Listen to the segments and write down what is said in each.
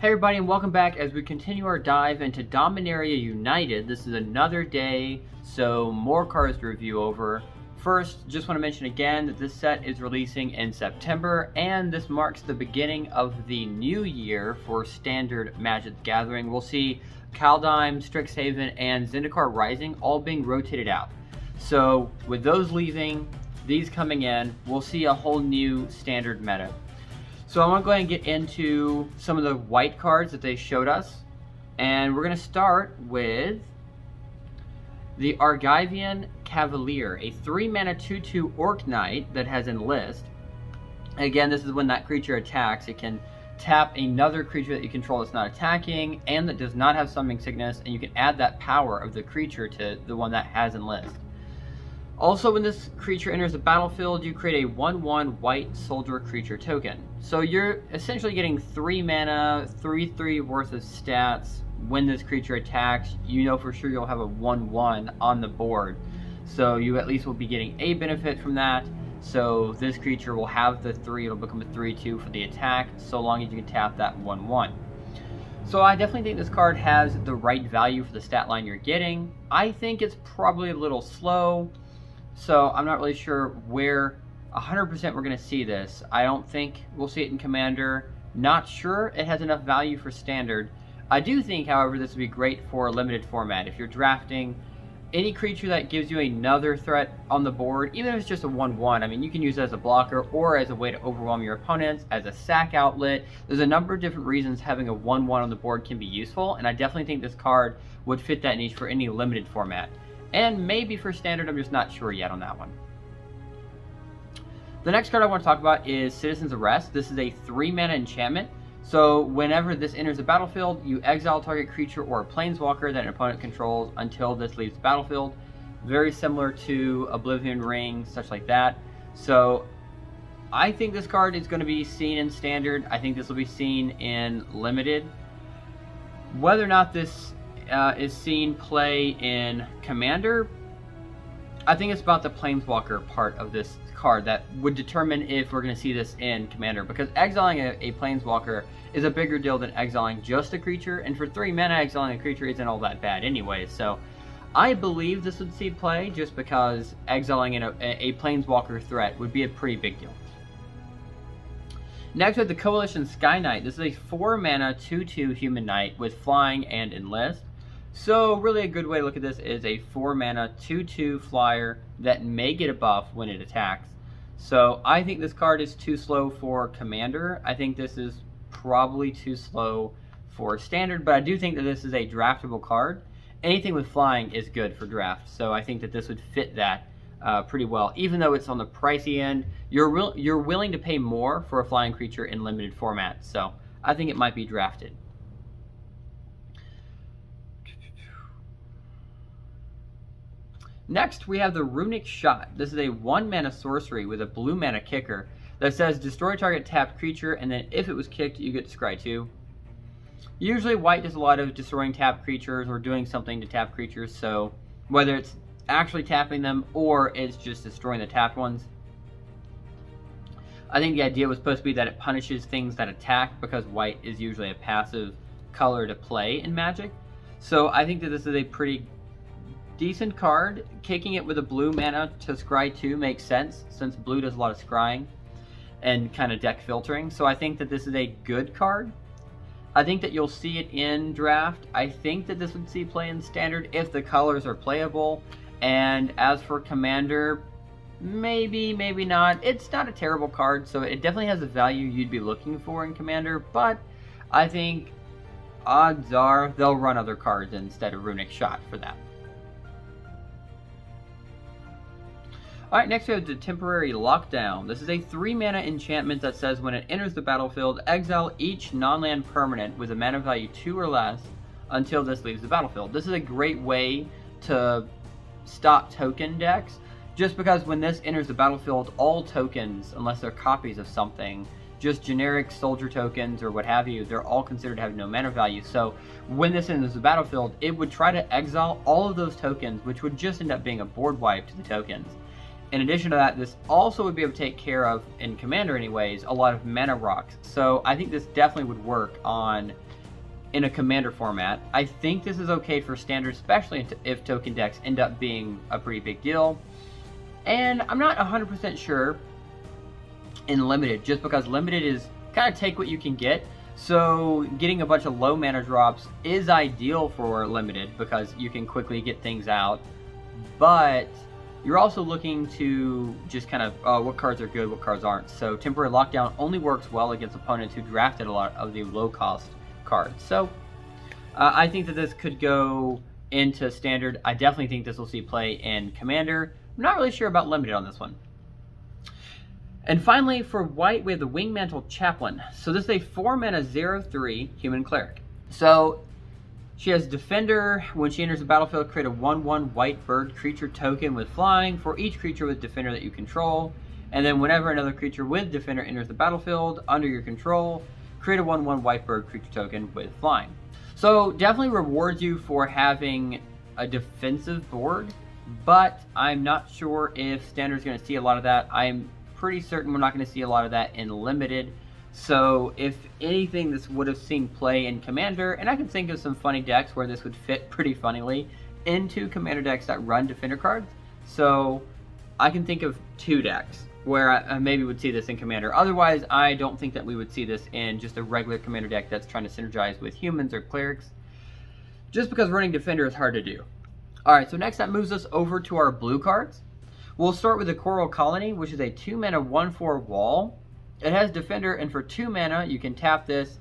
Hey everybody, and welcome back as we continue our dive into Dominaria United. This is another day, so more cards to review over. First, just want to mention again that this set is releasing in September, and this marks the beginning of the new year for Standard Magic the Gathering. We'll see Kaldheim, Strixhaven, and Zendikar Rising all being rotated out. So with those leaving, these coming in, we'll see a whole new Standard meta. So I want to go ahead and get into some of the white cards that they showed us. And we're going to start with the Argyvian Cavalier, a 3-mana 2/2 Orc Knight that has Enlist. Again, this is when that creature attacks. It can tap another creature that you control that's not attacking and that does not have Summoning Sickness, and you can add that power of the creature to the one that has Enlist. Also, when this creature enters the battlefield, you create a 1/1 white soldier creature token. So you're essentially getting 3 mana, 3/3 worth of stats when this creature attacks. You know for sure you'll have a 1/1 on the board. So you at least will be getting a benefit from that. So this creature will have the 3, it'll become a 3/2 for the attack, so long as you can tap that 1/1. So I definitely think this card has the right value for the stat line you're getting. I think it's probably a little slow. So I'm not really sure where 100% we're going to see this. I don't think we'll see it in Commander. Not sure it has enough value for Standard. I do think, however, this would be great for a limited format. If you're drafting any creature that gives you another threat on the board, even if it's just a 1/1, I mean, you can use it as a blocker or as a way to overwhelm your opponents, as a sack outlet. There's a number of different reasons having a 1/1 on the board can be useful, and I definitely think this card would fit that niche for any limited format. And maybe for Standard, I'm just not sure yet on that one. The next card I want to talk about is Citizen's Arrest. This is a 3-mana enchantment. So whenever this enters the battlefield, you exile target creature or a planeswalker that an opponent controls until this leaves the battlefield. Very similar to Oblivion Ring, such like that. So I think this card is going to be seen in Standard. I think this will be seen in Limited. Whether or not this is seen play in Commander, I think it's about the Planeswalker part of this card that would determine if we're going to see this in Commander, because exiling a Planeswalker is a bigger deal than exiling just a creature, and for 3 mana exiling a creature isn't all that bad anyway. So I believe this would see play just because exiling a Planeswalker threat would be a pretty big deal. Next we have the Coalition Sky Knight. This is a 4-mana 2/2 Human Knight with Flying and Enlist. So really a good way to look at this is a 4-mana 2/2 flyer that may get a buff when it attacks. So I think this card is too slow for Commander. I think this is probably too slow for Standard, but I do think that this is a draftable card. Anything with flying is good for draft, so I think that this would fit that pretty well. Even though it's on the pricey end, you're willing to pay more for a flying creature in limited formats, so I think it might be drafted. Next, we have the Runic Shot. This is a 1-mana sorcery with a blue mana kicker that says destroy target tapped creature, and then if it was kicked, you get to scry 2. Usually white does a lot of destroying tapped creatures or doing something to tap creatures, so whether it's actually tapping them or it's just destroying the tapped ones. I think the idea was supposed to be that it punishes things that attack, because white is usually a passive color to play in Magic. So I think that this is a pretty decent card. Kicking it with a blue mana to scry 2 makes sense, since blue does a lot of scrying and kind of deck filtering. So I think that this is a good card. I think that you'll see it in draft. I think that this would see play in Standard if the colors are playable. And as for Commander, maybe, maybe not. It's not a terrible card, so it definitely has the value you'd be looking for in Commander, but I think odds are they'll run other cards instead of Runic Shot for that. Alright, next we have the Temporary Lockdown. This is a 3-mana enchantment that says when it enters the battlefield, exile each non-land permanent with a mana value 2 or less until this leaves the battlefield. This is a great way to stop token decks, just because when this enters the battlefield, all tokens, unless they're copies of something, just generic soldier tokens or what have you, they're all considered to have no mana value. So when this enters the battlefield, it would try to exile all of those tokens, which would just end up being a board wipe to the tokens. In addition to that, this also would be able to take care of, in Commander anyways, a lot of mana rocks. So I think this definitely would work on in a commander format. I think this is okay for standard, especially if token decks end up being a pretty big deal. And I'm not 100% sure in limited, just because limited is kind of take what you can get. So getting a bunch of low mana drops is ideal for limited because you can quickly get things out. But you're also looking to just kind of, what cards are good, what cards aren't. So Temporary Lockdown only works well against opponents who drafted a lot of the low cost cards. So I think that this could go into standard. I definitely think this will see play in commander. I'm not really sure about limited on this one. And finally, for white, we have the Wingmantle Chaplain. So this is a 4 mana 0/3 human cleric. So she has Defender. When she enters the battlefield, create a 1/1 white bird creature token with flying for each creature with Defender that you control. And then whenever another creature with Defender enters the battlefield under your control, create a 1/1 white bird creature token with flying. So definitely rewards you for having a defensive board, but I'm not sure if standard is going to see a lot of that. I'm pretty certain we're not going to see a lot of that in limited. So if anything, this would have seen play in commander, and I can think of some funny decks where this would fit pretty funnily into commander decks that run defender cards. So I can think of 2 decks where I maybe would see this in commander. Otherwise, I don't think that we would see this in just a regular commander deck that's trying to synergize with humans or clerics, just because running defender is hard to do. Alright, so next that moves us over to our blue cards. We'll start with the Coral Colony, which is a 2 mana 1/4 wall. It has Defender, and for 2 mana, you can tap this.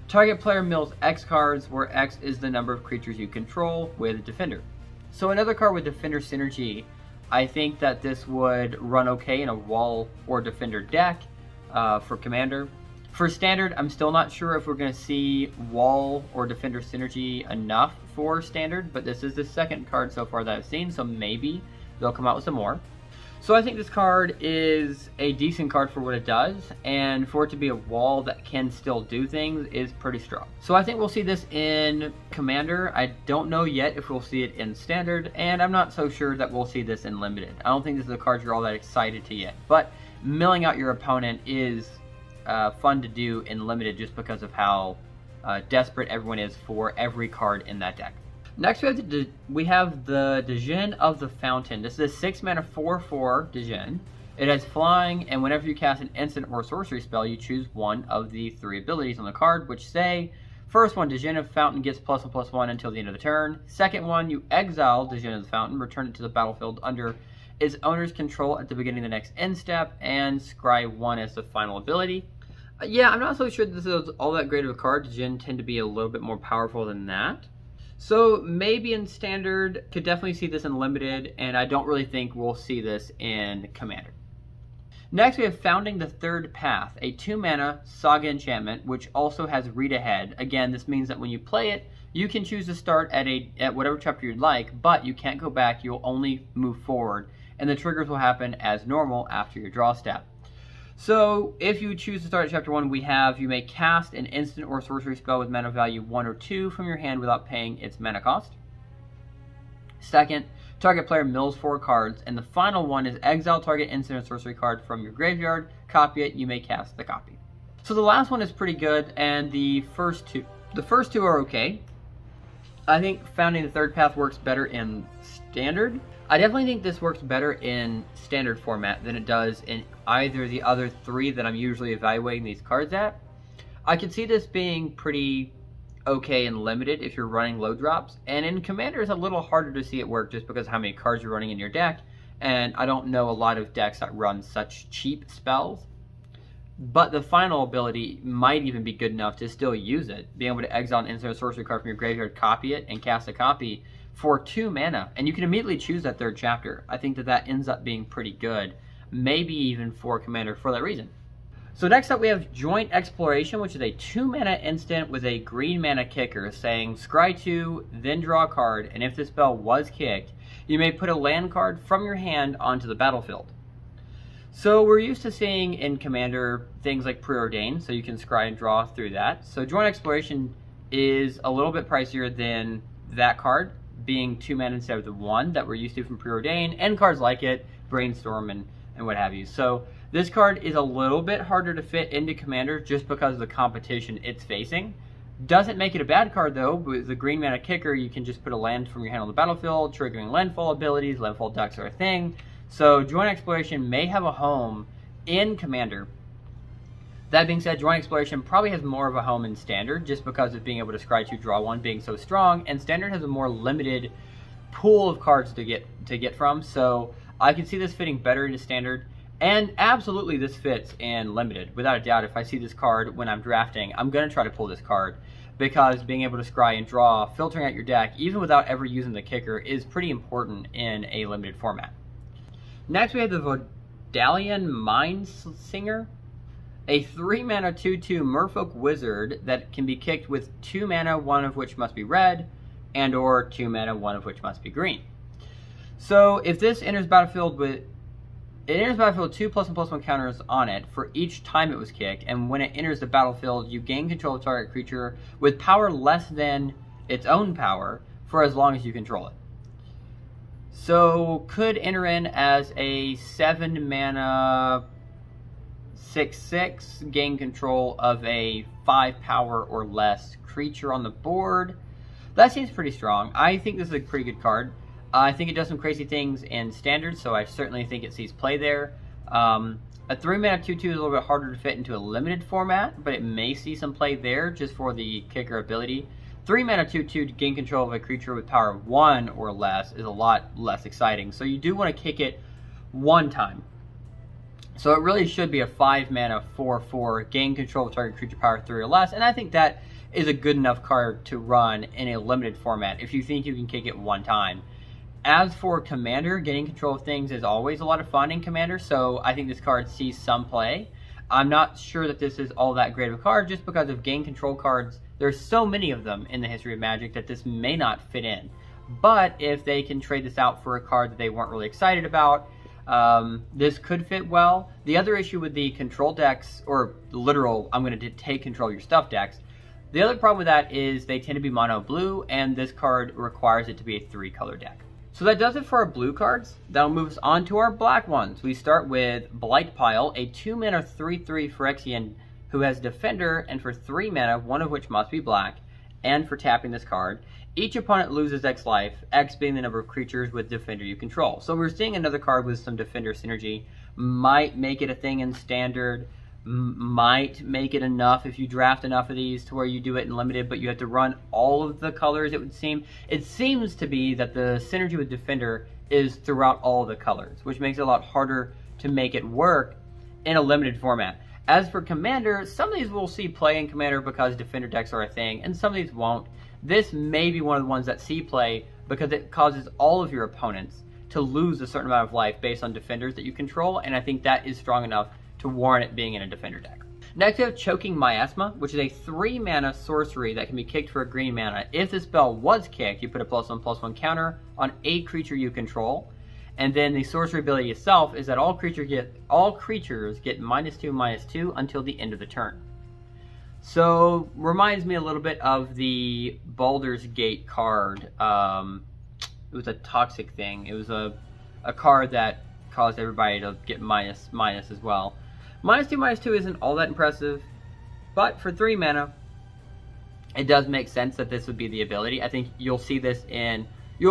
Target player mills X cards, where X is the number of creatures you control with Defender. So another card with Defender synergy. I think that this would run okay in a wall or Defender deck for commander. For standard, I'm still not sure if we're going to see wall or Defender synergy enough for standard, but this is the second card so far that I've seen, so maybe they'll come out with some more. So I think this card is a decent card for what it does, and for it to be a wall that can still do things is pretty strong. So I think we'll see this in commander. I don't know yet if we'll see it in standard, and I'm not so sure that we'll see this in limited. I don't think this is a card you're all that excited to get, but milling out your opponent is fun to do in limited just because of how desperate everyone is for every card in that deck. Next we have the Djinn of the Fountain. This is a 6 mana 4/4 Djinn. It has flying, and whenever you cast an instant or sorcery spell, you choose one of the 3 abilities on the card, which say, first one, Djinn of the Fountain gets +1/+1 until the end of the turn. Second one, you exile Djinn of the Fountain, return it to the battlefield under its owner's control at the beginning of the next end step, and scry 1 as the final ability. Yeah, I'm not so sure this is all that great of a card. Djinn tend to be a little bit more powerful than that. So maybe in standard, could definitely see this in limited, and I don't really think we'll see this in commander. Next we have Founding the Third Path, a 2 mana Saga enchantment, which also has read ahead. Again, this means that when you play it, you can choose to start at whatever chapter you'd like, but you can't go back, you'll only move forward, and the triggers will happen as normal after your draw step. So if you choose to start at chapter 1, we have you may cast an instant or sorcery spell with mana value 1 or 2 from your hand without paying its mana cost. Second, target player mills 4 cards, and the final one is exile target instant or sorcery card from your graveyard, copy it, you may cast the copy. So the last one is pretty good, and the first two are okay. I think Founding the Third Path works better in standard. I definitely think this works better in standard format than it does in either of the other 3 that I'm usually evaluating these cards at. I could see this being pretty okay in limited if you're running low drops, and in commander it's a little harder to see it work just because of how many cards you're running in your deck, and I don't know a lot of decks that run such cheap spells. But the final ability might even be good enough to still use it. Being able to exile an instant or sorcery card from your graveyard, copy it, and cast a copy for 2 mana, and you can immediately choose that third chapter. I think that ends up being pretty good, maybe even for commander for that reason. So next up we have Joint Exploration, which is a 2 mana instant with a green mana kicker saying scry 2, then draw a card, and if the spell was kicked, you may put a land card from your hand onto the battlefield. So we're used to seeing in commander things like Preordain, so you can scry and draw through that. So Joint Exploration is a little bit pricier than that card, being 2 mana instead of the 1 that we're used to from Preordain, and cards like it, Brainstorm and what have you. So this card is a little bit harder to fit into commander just because of the competition it's facing. Doesn't make it a bad card though. With the green mana kicker, you can just put a land from your hand on the battlefield, triggering landfall abilities. Landfall decks are a thing. So Joint Exploration may have a home in Commander. That being said, Joint Exploration probably has more of a home in Standard, just because of being able to scry 2, draw 1 being so strong, and Standard has a more limited pool of cards to get from. So I can see this fitting better into Standard. And absolutely this fits in Limited. Without a doubt, if I see this card when I'm drafting, I'm going to try to pull this card, because being able to scry and draw, filtering out your deck, even without ever using the kicker, is pretty important in a Limited format. Next we have the Vodalion Mindsinger, a 3-mana 2/2 Merfolk Wizard that can be kicked with 2 mana, 1 of which must be red, and or 2 mana, 1 of which must be green. So if this enters battlefield with... It enters the battlefield 2+1/+1 counters on it for each time it was kicked, and when it enters the battlefield, you gain control of target creature with power less than its own power for as long as you control it. So, could enter in as a 7-mana 6/6, gain control of a 5 power or less creature on the board. That seems pretty strong. I think this is a pretty good card. I think it does some crazy things in Standard, so I certainly think it sees play there. A 3-mana 2/2 is a little bit harder to fit into a Limited format, but it may see some play there just for the kicker ability. 3-mana 2/2 to gain control of a creature with power 1 or less is a lot less exciting, so you do want to kick it 1 time. So it really should be a 5-mana 4/4, gain control of target creature power 3 or less, and I think that is a good enough card to run in a Limited format if you think you can kick it 1 time. As for Commander, getting control of things is always a lot of fun in Commander, so I think this card sees some play. I'm not sure that this is all that great of a card, just because of gain control cards. There's so many of them in the history of Magic that this may not fit in. But if they can trade this out for a card that they weren't really excited about, this could fit well. The other issue with the control decks, or literal, I'm going to take control of your stuff decks, the other problem with that is they tend to be mono blue, and this card requires it to be a 3-color deck. So that does it for our blue cards. That'll move us on to our black ones. We start with Blightpile, a 2-mana 3/3 Phyrexian who has Defender, and for 3 mana, 1 of which must be black, and for tapping this card, each opponent loses X life, X being the number of creatures with Defender you control. So we're seeing another card with some Defender synergy. Might make it a thing in Standard, might make it enough if you draft enough of these to where you do it in Limited, but you have to run all of the colors, it would seem. It seems to be that the synergy with Defender is throughout all the colors, which makes it a lot harder to make it work in a Limited format. As for Commander, some of these will see play in Commander because Defender decks are a thing, and some of these won't. This may be one of the ones that see play because it causes all of your opponents to lose a certain amount of life based on Defenders that you control, and I think that is strong enough to warrant it being in a Defender deck. Next we have Choking Miasma, which is a 3-mana sorcery that can be kicked for a green mana. If the spell was kicked, you put a +1/+1 counter on a creature you control. And then the sorcery ability itself is that all creatures get -2/-2 until the end of the turn. So reminds me a little bit of the Baldur's Gate card. It was a toxic thing. It was a card that caused everybody to get minus as well. -2/-2 isn't all that impressive, but for 3 mana, it does make sense that this would be the ability. I think you'll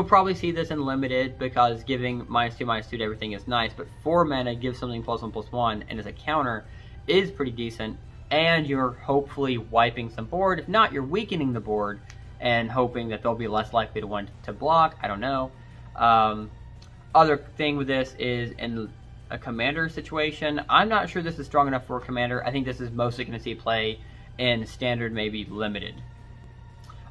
probably see this in Limited because giving -2/-2 to everything is nice, but 4 mana gives something +1/+1 and as a counter is pretty decent, and you're hopefully wiping some board. If not, you're weakening the board and hoping that they'll be less likely to want to block. I don't know. Other thing with this is in a Commander situation, I'm not sure this is strong enough for a Commander. I think this is mostly going to see play in Standard, maybe Limited.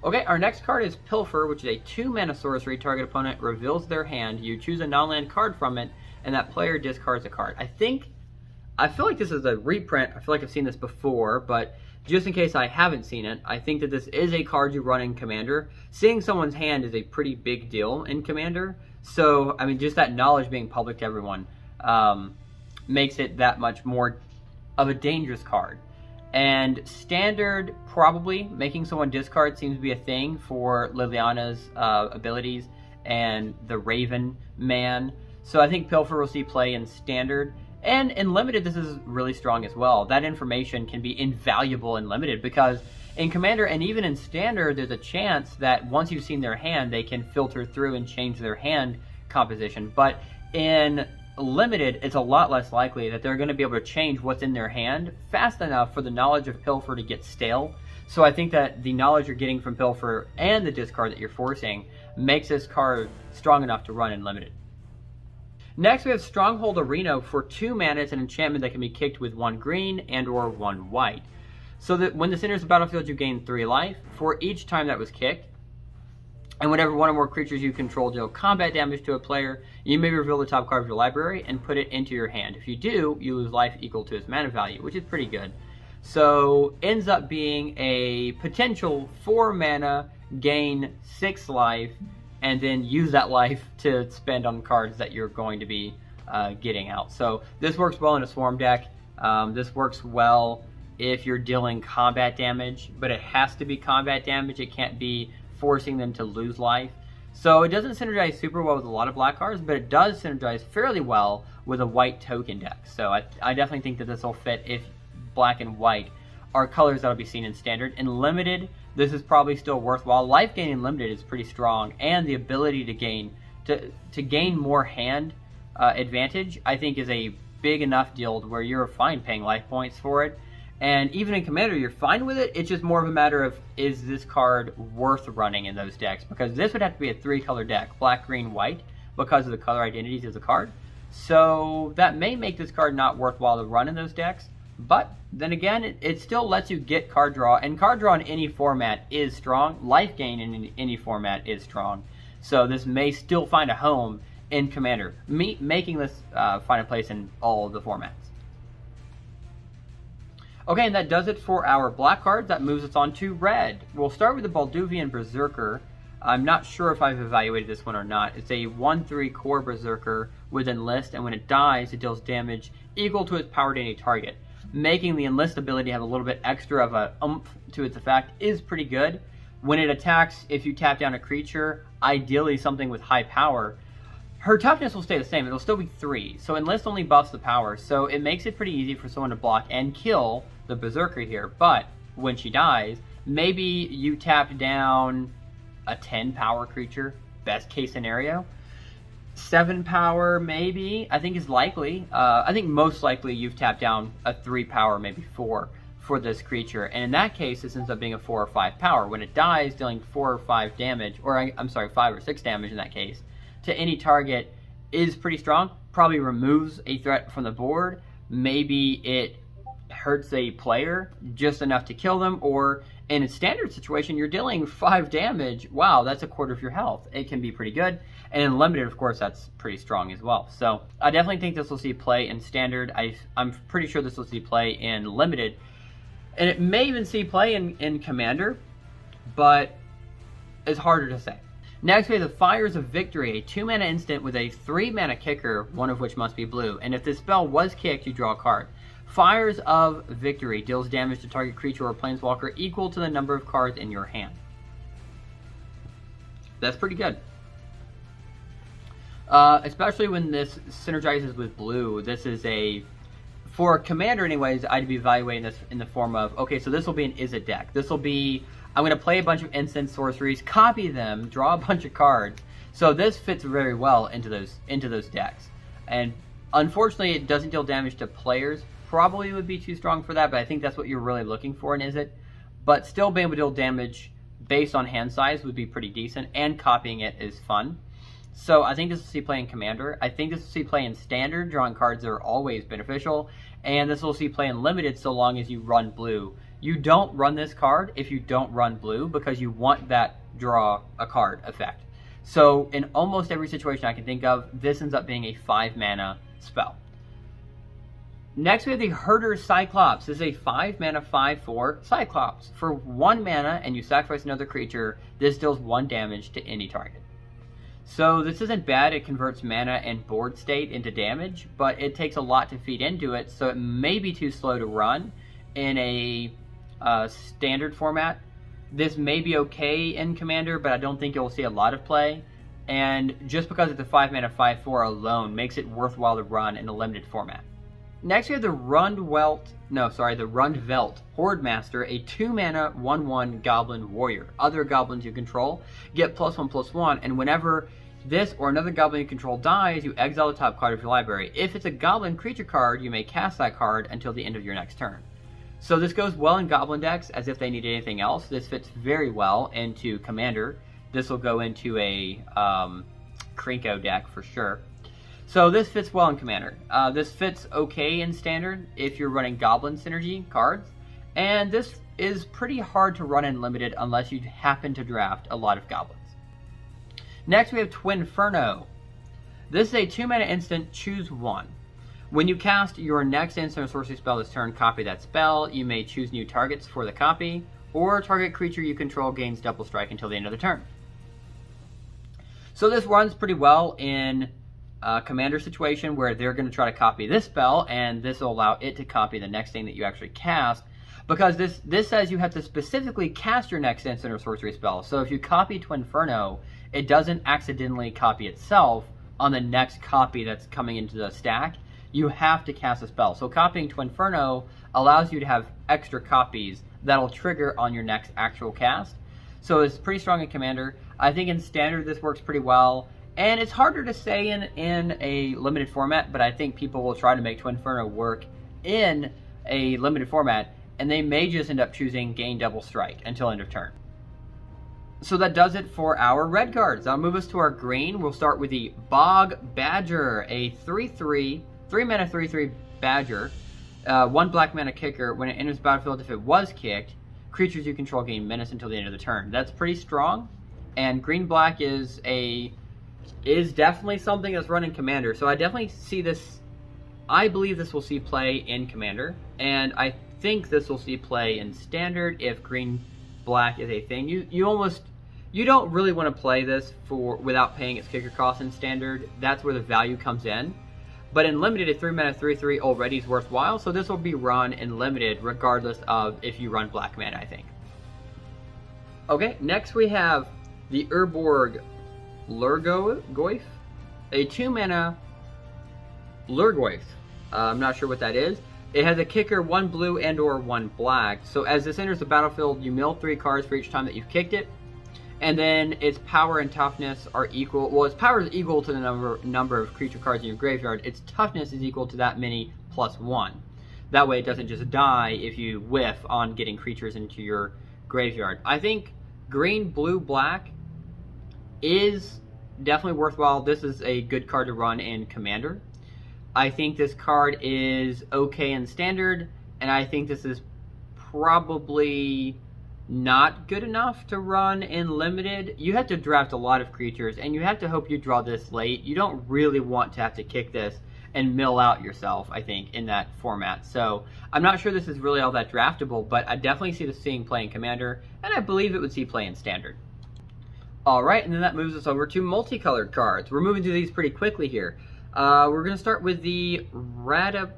Okay, our next card is Pilfer, which is a 2-mana sorcery. Target opponent reveals their hand. You choose a non-land card from it, and that player discards a card. I feel like this is a reprint. I feel like I've seen this before, but just in case I haven't seen it, I think that this is a card you run in Commander. Seeing someone's hand is a pretty big deal in Commander. So, I mean, just that knowledge being public to everyone makes it that much more of a dangerous card. And Standard, probably, making someone discard seems to be a thing for Liliana's abilities and the Raven Man. So I think Pilfer will see play in Standard. And in Limited, this is really strong as well. That information can be invaluable in Limited because In Commander and even in Standard, there's a chance that once you've seen their hand, they can filter through and change their hand composition. But in Limited, it's a lot less likely that they're going to be able to change what's in their hand fast enough for the knowledge of Pilfer to get stale. So I think that the knowledge you're getting from Pilfer and the discard that you're forcing makes this card strong enough to run in Limited. Next, we have Stronghold Arena. For 2 mana. It's an enchantment that can be kicked with 1 green and or 1 white. So that when this enters the battlefield, you gain 3 life for each time that was kicked. And whenever one or more creatures you control deal combat damage to a player, you may reveal the top card of your library and put it into your hand. If you do, you lose life equal to its mana value, which is pretty good. So ends up being a potential 4 mana, gain 6 life, and then use that life to spend on cards that you're going to be getting out. So this works well in a Swarm deck. This works well if you're dealing combat damage, but it has to be combat damage. It can't be forcing them to lose life. So it doesn't synergize super well with a lot of black cards, but it does synergize fairly well with a white token deck. So I definitely think that this will fit if black and white are colors that will be seen in Standard. In Limited, this is probably still worthwhile. Life gain in Limited is pretty strong, and the ability to gain more hand advantage, I think, is a big enough deal where you're fine paying life points for it. And even in Commander, you're fine with it. It's just more of a matter of, is this card worth running in those decks? Because this would have to be a 3-color deck, black, green, white, because of the color identities of the card. So that may make this card not worthwhile to run in those decks. But then again, it still lets you get card draw. And card draw in any format is strong. Life gain in any format is strong. So this may still find a home in Commander, making this find a place in all of the formats. Okay, and that does it for our black cards. That moves us on to red. We'll start with the Balduvian Berserker. I'm not sure if I've evaluated this one or not. It's a 1/3 core Berserker with Enlist, and when it dies, it deals damage equal to its power to any target. Making the Enlist ability have a little bit extra of a oomph to its effect is pretty good. When it attacks, if you tap down a creature, ideally something with high power, her toughness will stay the same. It'll still be 3. So Enlist only buffs the power. So it makes it pretty easy for someone to block and kill the Berserker here. But when she dies, maybe you tap down a 10 power creature, best case scenario. 7 power maybe, I think is likely. I think most likely you've tapped down a 3 power, maybe 4 for this creature. And in that case, this ends up being a 4 or 5 power. When it dies, dealing 4 or 5 damage, or I'm sorry, 5 or 6 damage in that case, to any target is pretty strong. Probably removes a threat from the board. Maybe it hurts a player just enough to kill them, or in a Standard situation, you're dealing 5 damage. Wow, that's a quarter of your health. It can be pretty good. And in Limited, of course, that's pretty strong as well. So I definitely think this will see play in Standard. I'm pretty sure this will see play in Limited. And it may even see play in Commander, but it's harder to say. Next, we have the Fires of Victory, a 2-mana instant with a 3-mana kicker, one of which must be blue. And if this spell was kicked, you draw a card. Fires of Victory deals damage to target creature or planeswalker equal to the number of cards in your hand. That's pretty good. Especially when this synergizes with blue. This is for Commander anyways, I'd be evaluating this in the form of, okay, so this will be an Izzet deck. This will be, I'm going to play a bunch of instant sorceries, copy them, draw a bunch of cards. So this fits very well into those decks. And unfortunately, it doesn't deal damage to players. Probably would be too strong for that, but I think that's what you're really looking for in Izzet. But still being able to deal damage based on hand size would be pretty decent, and copying it is fun. So I think this will see play in Commander. I think this will see play in Standard. Drawing cards are always beneficial. And this will see play in Limited so long as you run blue. You don't run this card if you don't run blue, because you want that draw a card effect. So in almost every situation I can think of, this ends up being a 5-mana spell. Next we have the Herder Cyclops. This is a 5-mana 5/4 Cyclops. For 1 mana and you sacrifice another creature, this deals 1 damage to any target. So this isn't bad. It converts mana and board state into damage, but it takes a lot to feed into it, so it may be too slow to run in a Standard format. This may be okay in Commander, but I don't think you'll see a lot of play. And just because it's a 5-mana 5/4 alone makes it worthwhile to run in a Limited format. Next we have the Rundvelt Hordemaster, a 2-mana 1/1 Goblin Warrior. Other goblins you control get +1/+1, and whenever this or another goblin you control dies, you exile the top card of your library. If it's a goblin creature card, you may cast that card until the end of your next turn. So this goes well in goblin decks as if they need anything else. This fits very well into Commander. This will go into a Krinko deck for sure. So this fits well in Commander. This fits okay in Standard if you're running Goblin Synergy cards. And this is pretty hard to run in Limited unless you happen to draft a lot of Goblins. Next we have Twinferno. This is a 2-mana instant, choose one. When you cast your next instant or sorcery spell this turn, copy that spell. You may choose new targets for the copy, or target creature you control gains double strike until the end of the turn. So this runs pretty well in a Commander situation where they're going to try to copy this spell, and this will allow it to copy the next thing that you actually cast, because this says you have to specifically cast your next instant or sorcery spell. So if you copy Twinferno, it doesn't accidentally copy itself on the next copy that's coming into the stack. You have to cast a spell. So copying Twinferno allows you to have extra copies that'll trigger on your next actual cast. So it's pretty strong in Commander. I think in Standard this works pretty well. And it's harder to say in a limited format, but I think people will try to make Twinferno work in a limited format, and they may just end up choosing gain double strike until end of turn. So that does it for our red cards. I'll move us to our green. We'll start with the Bog Badger, a 3-mana 3/3 Badger, 1 black mana kicker. When it enters the battlefield, if it was kicked, creatures you control gain menace until the end of the turn. That's pretty strong, and green-black is definitely something that's run in Commander. So I definitely see this. I believe this will see play in Commander, and I think this will see play in Standard if green-black is a thing. You don't really want to play this without paying its kicker cost in Standard. That's where the value comes in. But in Limited, a 3-mana 3/3 already is worthwhile, so this will be run in Limited regardless of if you run black mana, I think. Okay, next we have the Urborg Goyf, a 2-mana Lurgo. I'm not sure what that is. It has a kicker, 1 blue and or 1 black. So as this enters the battlefield, you mill 3 cards for each time that you've kicked it. And then its power and toughness are equal. Well, its power is equal to the number of creature cards in your graveyard. Its toughness is equal to that many +1. That way it doesn't just die if you whiff on getting creatures into your graveyard. I think green, blue, black is definitely worthwhile. This is a good card to run in Commander. I think this card is okay in Standard, and I think this is probably not good enough to run in Limited. You have to draft a lot of creatures, and you have to hope you draw this late. You don't really want to have to kick this and mill out yourself, I think, in that format. So I'm not sure this is really all that draftable, but I definitely see this seeing play in Commander, and I believe it would see play in Standard. Alright, and then that moves us over to multicolored cards. We're moving through these pretty quickly here. We're going to start with the Drabik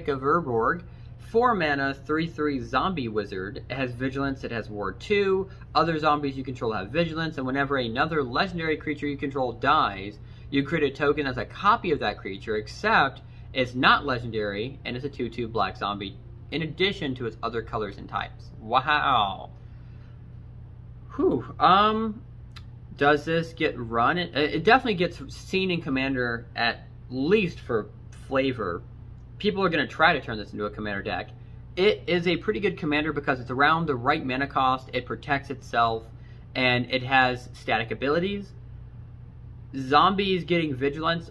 of Herborg. 4-mana 3/3 zombie wizard. It has vigilance, it has ward 2. Other zombies you control have vigilance, and whenever another legendary creature you control dies, you create a token as a copy of that creature, except it's not legendary, and it's a 2/2 black zombie, in addition to its other colors and types. Wow. Whew. Does this get run? It definitely gets seen in Commander, at least for flavor. People are going to try to turn this into a Commander deck. It is a pretty good Commander because it's around the right mana cost, it protects itself, and it has static abilities. Zombies getting vigilance,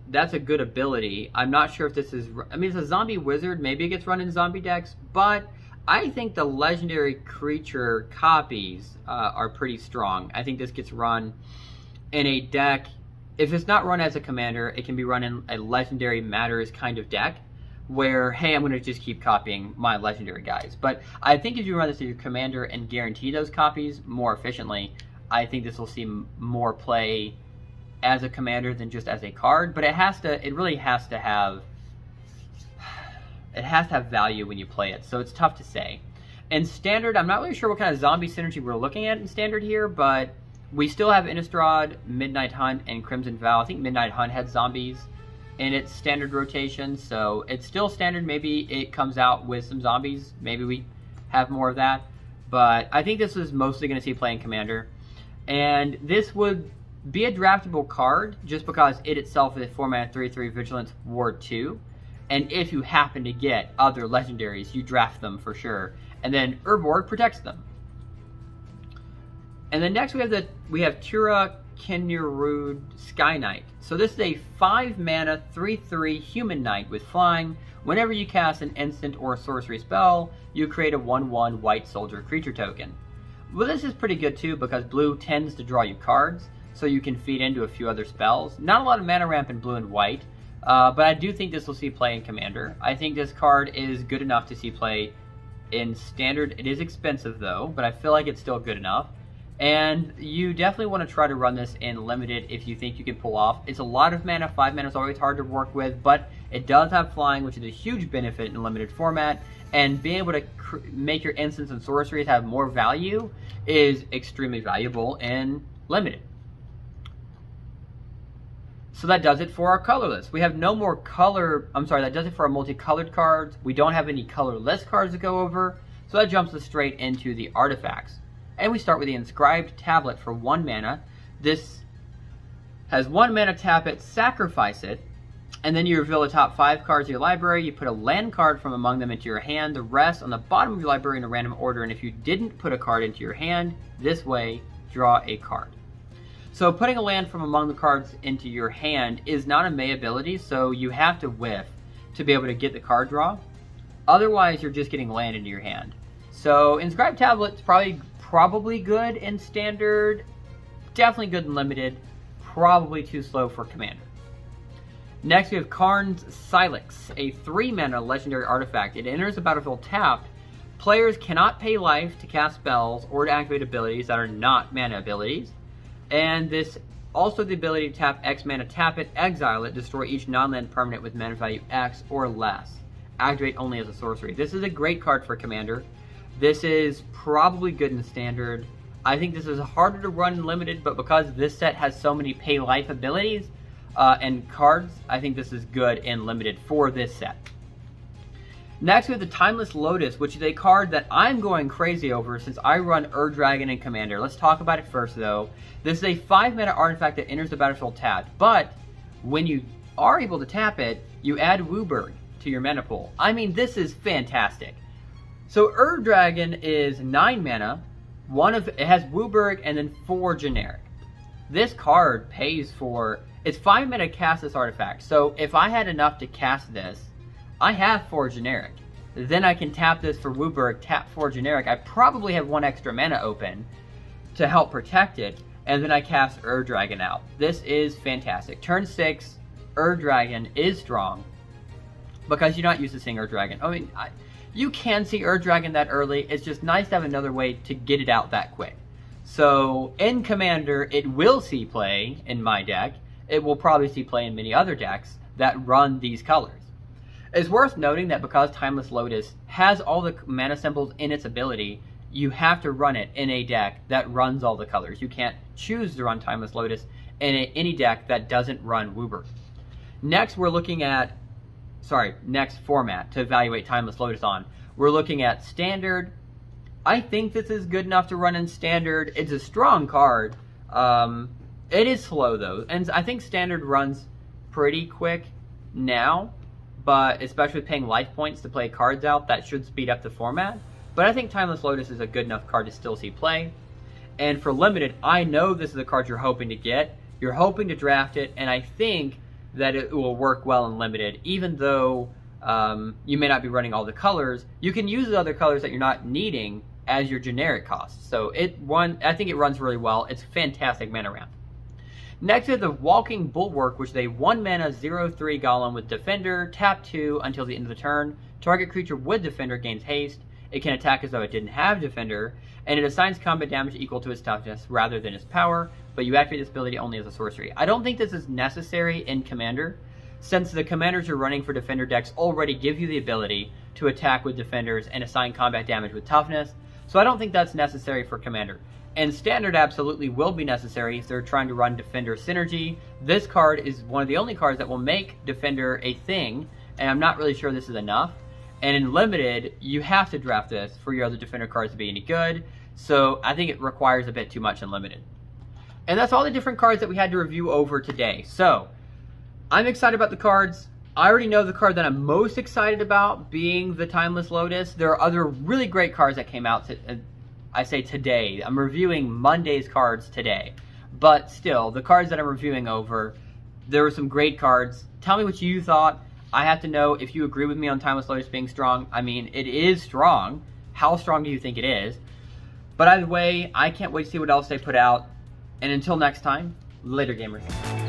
that's a good ability. I'm not sure if this is, I mean, it's a zombie wizard, maybe it gets run in zombie decks, but I think the legendary creature copies are pretty strong. I think this gets run in a deck. If it's not run as a Commander, it can be run in a Legendary Matters kind of deck, where, hey, I'm going to just keep copying my legendary guys. But I think if you run this as your Commander and guarantee those copies more efficiently, I think this will see more play as a Commander than just as a card. But it really has to have value when you play it, so it's tough to say. In Standard, I'm not really sure what kind of zombie synergy we're looking at in Standard here, but we still have Innistrad, Midnight Hunt, and Crimson Vow. I think Midnight Hunt had zombies. in its standard rotation, so it's still standard. Maybe it comes out with some zombies. Maybe we have more of that. But I think this is mostly going to see play in Commander. And this would be a draftable card just because it itself is 4-mana 3/3 Vigilance Ward 2. And if you happen to get other legendaries, you draft them for sure. And then Urborg protects them. And then next we have Tura Kinurud Sky Knight. So this is a 5-mana 3/3 human knight with flying. Whenever you cast an instant or sorcery spell, you create a 1/1 white soldier creature token. Well, this is pretty good too because blue tends to draw you cards, so you can feed into a few other spells. Not a lot of mana ramp in blue and white, but I do think this will see play in Commander. I think this card is good enough to see play in Standard. It is expensive though, but I feel like it's still good enough. And you definitely want to try to run this in Limited if you think you can pull off. It's a lot of mana. 5 mana is always hard to work with, but it does have flying, which is a huge benefit in Limited format. And being able to make your instants and sorceries have more value is extremely valuable in Limited. So that does it for our colorless. We have no more that does it for our multicolored cards. We don't have any colorless cards to go over, so that jumps us straight into the artifacts. And we start with the Inscribed Tablet for 1 mana. This has 1 mana, tap it, sacrifice it, and then you reveal the top 5 cards of your library. You put a land card from among them into your hand, the rest on the bottom of your library in a random order, and if you didn't put a card into your hand, this way, draw a card. So putting a land from among the cards into your hand is not a May ability, so you have to whiff to be able to get the card draw. Otherwise, you're just getting land into your hand. So Inscribed Tablet's probably good in Standard, definitely good in Limited, probably too slow for Commander. Next we have Karns Silex, a 3-mana legendary artifact. It enters the battlefield tapped. Players cannot pay life to cast spells or to activate abilities that are not mana abilities. And this also the ability to tap X mana, tap it, exile it, destroy each non-land permanent with mana value X or less. Activate only as a sorcery. This is a great card for Commander. This is probably good in Standard. I think this is harder to run in Limited, but because this set has so many pay life abilities and cards, I think this is good in Limited for this set. Next we have the Timeless Lotus, which is a card that I'm going crazy over since I run Dragon in Commander. Let's talk about it first though. This is a 5-mana artifact that enters the battlefield tapped, but when you are able to tap it, you add Urborg to your mana pool. I mean, this is fantastic. So Dragon is 9 mana, it has Urborg and then 4 generic. This card pays for, it's 5 mana to cast this artifact. So if I had enough to cast this, I have 4 generic. Then I can tap this for Urborg, tap 4 generic. I probably have 1 extra mana open to help protect it, and then I cast Dragon out. This is fantastic. Turn 6, Dragon is strong because you're not used to seeing Dragon. I mean, you can see Dragon that early. It's just nice to have another way to get it out that quick. So in Commander, it will see play in my deck. It will probably see play in many other decks that run these colors. It's worth noting that because Timeless Lotus has all the mana symbols in its ability, you have to run it in a deck that runs all the colors. You can't choose to run Timeless Lotus in any deck that doesn't run Urborg. Next, we're looking at next format to evaluate Timeless Lotus on. We're looking at Standard. I think this is good enough to run in Standard. It's a strong card. It is slow though, and I think Standard runs pretty quick now, but especially with paying life points to play cards out, that should speed up the format. But I think Timeless Lotus is a good enough card to still see play. And for Limited, I know this is a card you're hoping to get. You're hoping to draft it, and I think that it will work well in Limited, even though you may not be running all the colors. You can use the other colors that you're not needing as your generic cost. So I think it runs really well. It's fantastic mana ramp. Next is the Walking Bulwark, which is a 1 mana 0/3 golem with Defender, tap 2 until the end of the turn. Target creature with Defender gains haste. It can attack as though it didn't have Defender, and it assigns combat damage equal to its toughness rather than its power, but you activate this ability only as a sorcery. I don't think this is necessary in Commander, since the commanders you're running for Defender decks already give you the ability to attack with Defenders and assign combat damage with toughness, so I don't think that's necessary for Commander. And Standard absolutely will be necessary if they're trying to run Defender synergy. This card is one of the only cards that will make Defender a thing, and I'm not really sure this is enough. And in Limited, you have to draft this for your other Defender cards to be any good, so I think it requires a bit too much in Limited. And that's all the different cards that we had to review over today. So, I'm excited about the cards. I already know the card that I'm most excited about being the Timeless Lotus. There are other really great cards that came out I say today. I'm reviewing Monday's cards today. But still, the cards that I'm reviewing over, there were some great cards. Tell me what you thought. I have to know if you agree with me on Timeless Lotus being strong. I mean, it is strong. How strong do you think it is? But either way, I can't wait to see what else they put out. And until next time, later gamers.